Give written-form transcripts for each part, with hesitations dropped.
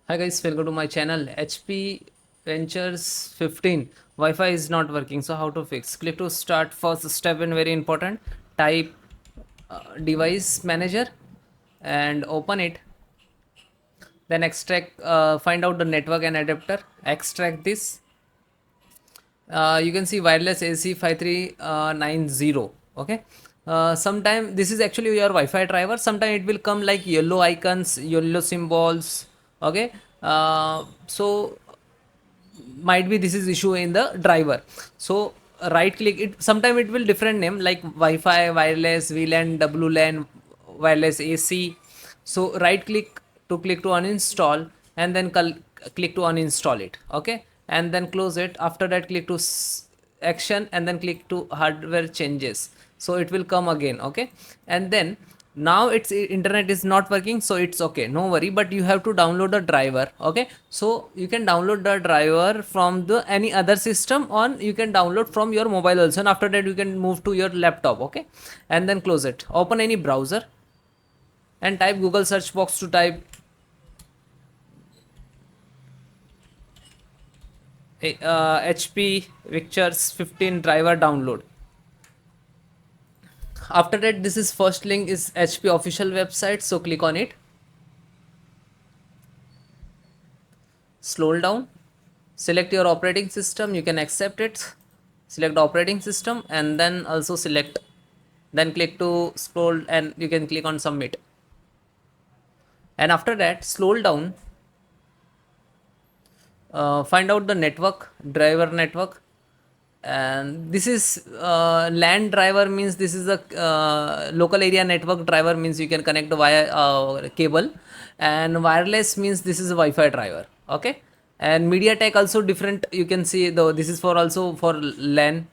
Hi guys, welcome to my channel. HP Ventures 15 Wi-Fi is not working, so how to fix? Click to start. First step and very important. Type device manager and open it. Then extract, find out the network and adapter. Extract this. You can see wireless AC 5390. Okay. Sometime this is actually your Wi-Fi driver. Sometime it will come like yellow icons, yellow symbols. Okay. So might be this is issue in the driver. So right click it. Sometime it will different name like Wi-Fi, wireless, VLAN, WLAN, wireless AC. So right click to click to uninstall, and then click to uninstall it. Okay, and then close it. After that click to action, and then click to hardware changes, so it will come again. Okay, and then now its internet is not working, so it's okay, no worry, but you have to download the driver. Okay, so you can download the driver from the any other system, or you can download from your mobile also, and after that you can move to your laptop. Okay, and then close it. Open any browser and type Google search box to type HP Victus 15 driver download. After that, this is first link is HP official website, so click on it. Scroll down, select your operating system, you can accept it, select operating system, and then also select, then click to scroll, and you can click on submit. And after that, scroll down, find out the network, driver network, and this is LAN driver, means this is a local area network driver, means you can connect via cable, and wireless means this is a Wi-Fi driver. Okay, and MediaTek also different, you can see though this is for also for LAN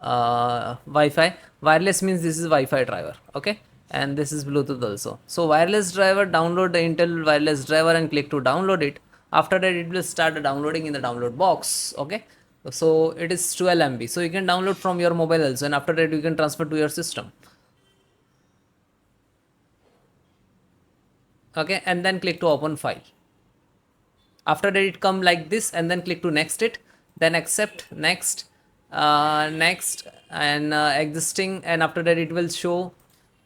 Wi-Fi. Wireless means this is Wi-Fi driver. Okay, and this is Bluetooth also. So wireless driver, download the Intel wireless driver and click to download it. After that it will start downloading in the download box. Okay, so it is 12 MB, so you can download from your mobile also, and after that you can transfer to your system. Okay, and then click to open file. After that it come like this, and then click to next it, then accept, next, next, and existing, and after that it will show,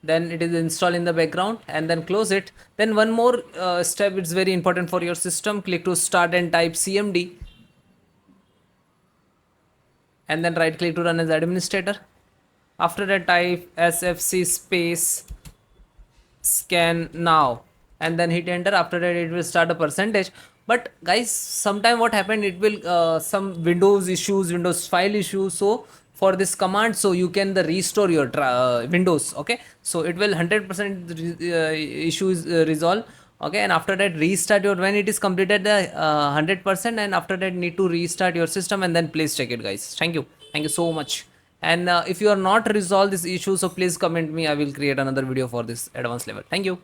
then it is installed in the background, and then close it. Then one more step, it's very important for your system. Click to start and type CMD, and then right click to run as administrator. After that type SFC space scan now, and then hit enter. After that it will start a percentage. But guys, sometime what happened, it will some windows issues, windows file issues. So for this command, so you can the restore your windows. Okay, so it will 100% issues resolve. Okay, and after that restart your, when it is completed the 100%, and after that need to restart your system, and then please check it guys. Thank you so much. And if you are not resolve this issue, so please comment me, I will create another video for this advanced level. Thank you.